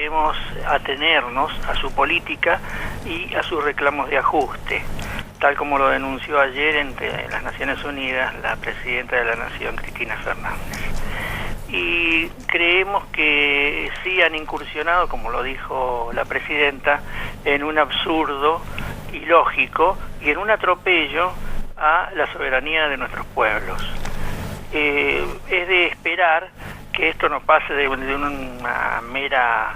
Debemos atenernos a su política y a sus reclamos de ajuste, tal como lo denunció ayer ante las Naciones Unidas la presidenta de la Nación, Cristina Fernández. Y creemos que sí han incursionado, como lo dijo la presidenta, en un absurdo ilógico y en un atropello a la soberanía de nuestros pueblos. Es de esperar que esto no pase de una mera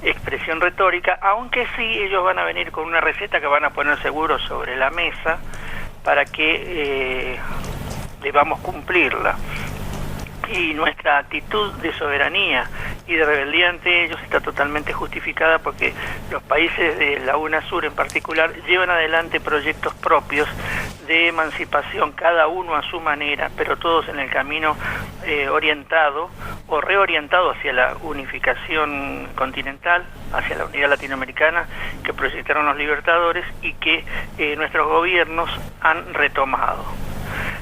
expresión retórica, aunque sí ellos van a venir con una receta que van a poner seguro sobre la mesa para que debamos cumplirla. Y nuestra actitud de soberanía y de rebeldía ante ellos está totalmente justificada porque los países de la UNASUR en particular llevan adelante proyectos propios de emancipación, cada uno a su manera, pero todos en el camino orientado o reorientado hacia la unificación continental, hacia la unidad latinoamericana que proyectaron los libertadores y que nuestros gobiernos han retomado.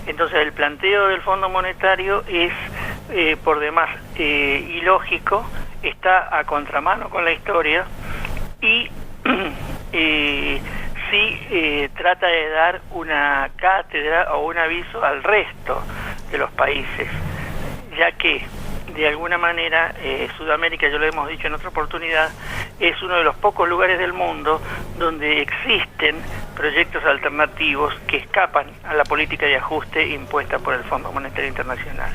Entonces el planteo del Fondo Monetario es por demás ilógico, está a contramano con la historia y sí trata de dar una cátedra o un aviso al resto de los países, ya que de alguna manera Sudamérica, ya lo hemos dicho en otra oportunidad, es uno de los pocos lugares del mundo donde existen proyectos alternativos que escapan a la política de ajuste impuesta por el Fondo Monetario Internacional.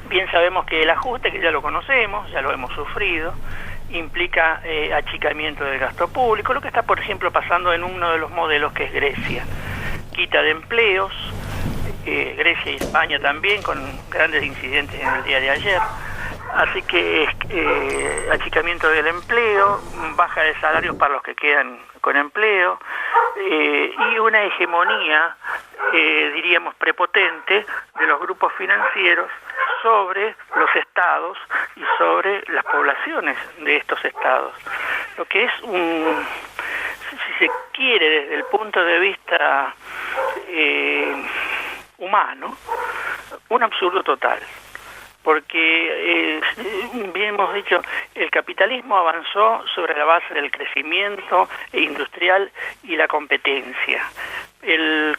Bien sabemos que el ajuste, que ya lo conocemos, ya lo hemos sufrido, implica achicamiento del gasto público, lo que está, por ejemplo, pasando en uno de los modelos que es Grecia. Quita de empleos, Grecia y España también, con grandes incidentes en el día de ayer. Así que achicamiento del empleo, baja de salarios para los que quedan con empleo, y una hegemonía, diríamos, prepotente de los grupos financieros sobre los estados y sobre las poblaciones de estos estados. Lo que es si se quiere, desde el punto de vista humano, un absurdo total. Porque, bien hemos dicho, el capitalismo avanzó sobre la base del crecimiento industrial y la competencia. El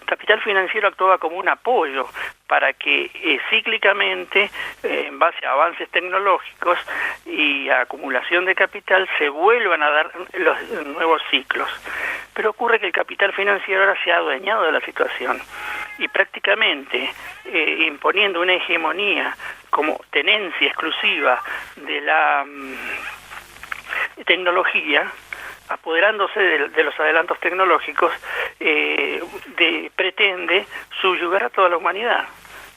capital financiero actuaba como un apoyo para que cíclicamente, en base a avances tecnológicos y a acumulación de capital, se vuelvan a dar los nuevos ciclos. Pero ocurre que el capital financiero ahora se ha adueñado de la situación y prácticamente imponiendo una hegemonía como tenencia exclusiva de la tecnología, apoderándose de los adelantos tecnológicos, pretende subyugar a toda la humanidad,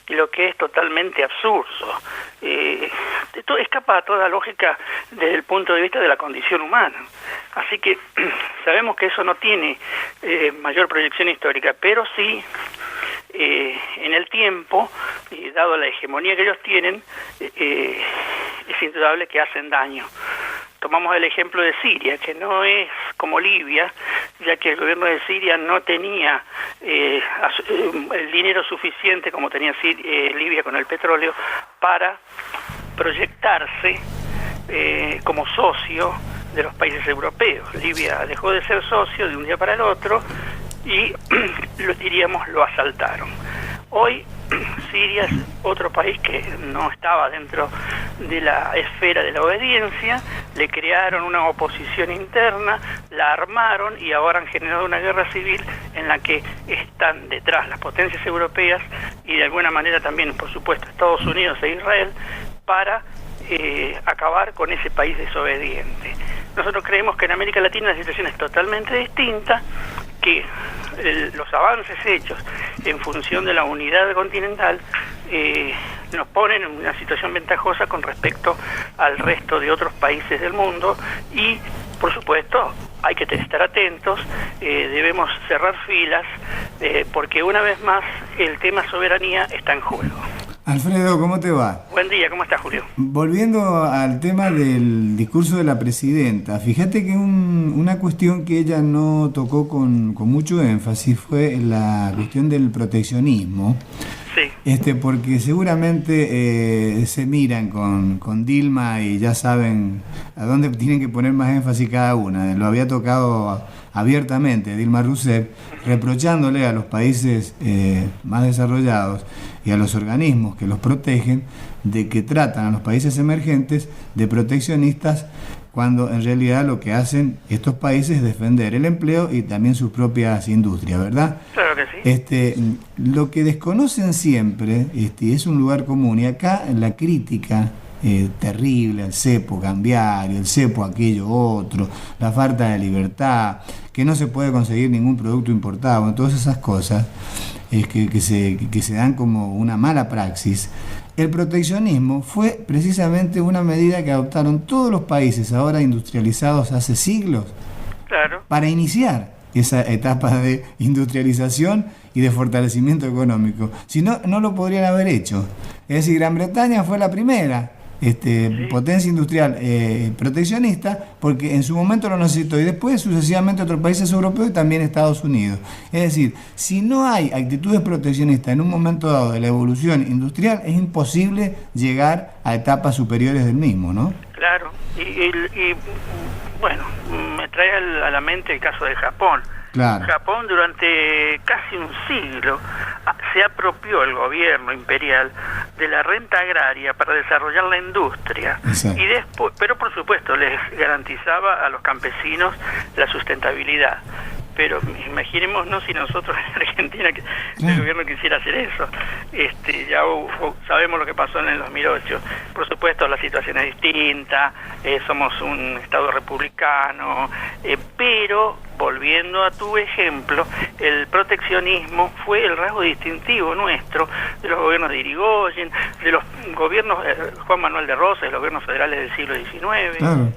y lo que es totalmente absurdo. Esto escapa a toda lógica desde el punto de vista de la condición humana. Así que sabemos que eso no tiene mayor proyección histórica, pero sí en el tiempo, dado la hegemonía que ellos tienen, es indudable que hacen daño. Tomamos el ejemplo de Siria, que no es como Libia, ya que el gobierno de Siria no tenía el dinero suficiente como tenía Libia con el petróleo para proyectarse como socio de los países europeos. Libia dejó de ser socio de un día para el otro y lo asaltaron. Hoy Siria es otro país que no estaba dentro de la esfera de la obediencia, le crearon una oposición interna, la armaron y ahora han generado una guerra civil en la que están detrás las potencias europeas y de alguna manera también, por supuesto, Estados Unidos e Israel para acabar con ese país desobediente. Nosotros creemos que en América Latina la situación es totalmente distinta, que los avances hechos en función de la unidad continental nos ponen en una situación ventajosa con respecto al resto de otros países del mundo y, por supuesto, hay que estar atentos, debemos cerrar filas, porque una vez más el tema soberanía está en juego. Alfredo, ¿cómo te va? Buen día, ¿cómo estás, Julio? Volviendo al tema del discurso de la presidenta, fíjate que una cuestión que ella no tocó con mucho énfasis fue la cuestión del proteccionismo, Sí. Porque seguramente se miran con Dilma y ya saben a dónde tienen que poner más énfasis cada una. Lo había tocado abiertamente Dilma Rousseff, reprochándole a los países más desarrollados y a los organismos que los protegen de que tratan a los países emergentes de proteccionistas, cuando en realidad lo que hacen estos países es defender el empleo y también sus propias industrias, ¿verdad? Claro que sí. Lo que desconocen siempre, y es un lugar común, y acá en la crítica terrible al cepo cambiario, el cepo aquello otro, la falta de libertad, que no se puede conseguir ningún producto importado, todas esas cosas que se dan como una mala praxis. El proteccionismo fue precisamente una medida que adoptaron todos los países ahora industrializados hace siglos, claro, para iniciar esa etapa de industrialización y de fortalecimiento económico. Si no, no lo podrían haber hecho. Es decir, Gran Bretaña fue la primera potencia industrial proteccionista, porque en su momento lo necesitó, y después sucesivamente otros países europeos y también Estados Unidos. Es decir, si no hay actitudes proteccionistas en un momento dado de la evolución industrial, es imposible llegar a etapas superiores del mismo, ¿no? Claro, y bueno, me trae a la mente el caso de Japón. Claro. Japón durante casi un siglo se apropió el gobierno imperial de la renta agraria para desarrollar la industria. Exacto. Y después, pero por supuesto les garantizaba a los campesinos la sustentabilidad. Pero imaginémonos si nosotros en Argentina el gobierno quisiera hacer eso. Ya sabemos lo que pasó en el 2008. Por supuesto la situación es distinta, somos un estado republicano, pero volviendo a tu ejemplo, el proteccionismo fue el rasgo distintivo nuestro, de los gobiernos de Irigoyen, de los gobiernos Juan Manuel de Rosas, de los gobiernos federales del siglo XIX, Claro.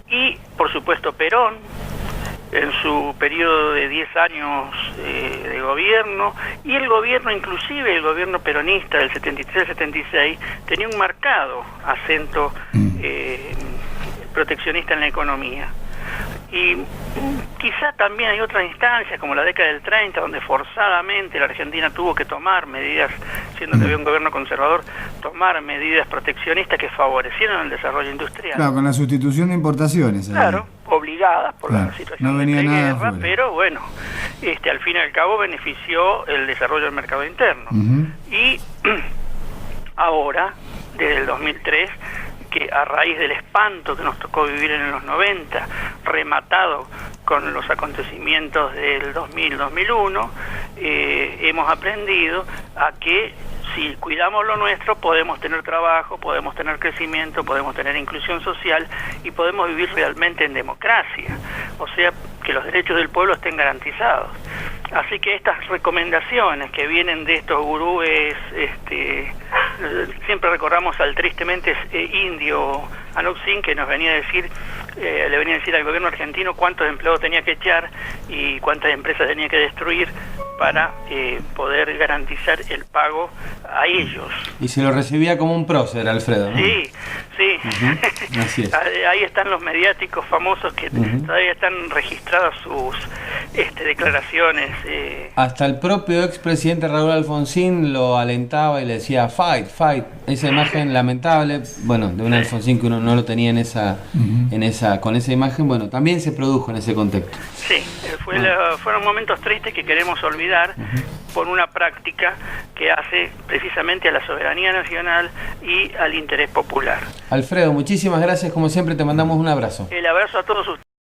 Y por supuesto Perón, en su periodo de 10 años de gobierno, y el gobierno, inclusive el gobierno peronista del 73 al 76, tenía un marcado acento proteccionista en la economía. Y quizá también hay otras instancias, como la década del 30, donde forzadamente la Argentina tuvo que tomar medidas, siendo que había un gobierno conservador, tomar medidas proteccionistas que favorecieron el desarrollo industrial. Claro, con la sustitución de importaciones. Claro, obligadas por la situación no venía de nada guerra, afuera. pero bueno, al fin y al cabo benefició el desarrollo del mercado interno. Y ahora, desde el 2003, que a raíz del espanto que nos tocó vivir en los 90, rematado con los acontecimientos del 2000-2001, hemos aprendido a que si cuidamos lo nuestro, podemos tener trabajo, podemos tener crecimiento, podemos tener inclusión social y podemos vivir realmente en democracia. O sea, que los derechos del pueblo estén garantizados. Así que estas recomendaciones que vienen de estos gurúes, siempre recordamos al tristemente indio Anouk Singh, que nos venía a decir, le venía a decir al gobierno argentino cuántos empleados tenía que echar y cuántas empresas tenía que destruir para poder garantizar el pago a ellos. Y se lo recibía como un prócer, Alfredo, ¿no? Sí, sí. Así es. Ahí están los mediáticos famosos que todavía están registradas sus declaraciones. Hasta el propio expresidente Raúl Alfonsín lo alentaba y le decía fight, fight. Esa imagen lamentable, bueno, de un Alfonsín que uno no lo tenía con esa imagen, bueno, también se produjo en ese contexto. Sí, fueron momentos tristes que queremos olvidar por una práctica que hace precisamente a la soberanía nacional y al interés popular. Alfredo, muchísimas gracias, como siempre te mandamos un abrazo. El abrazo a todos ustedes.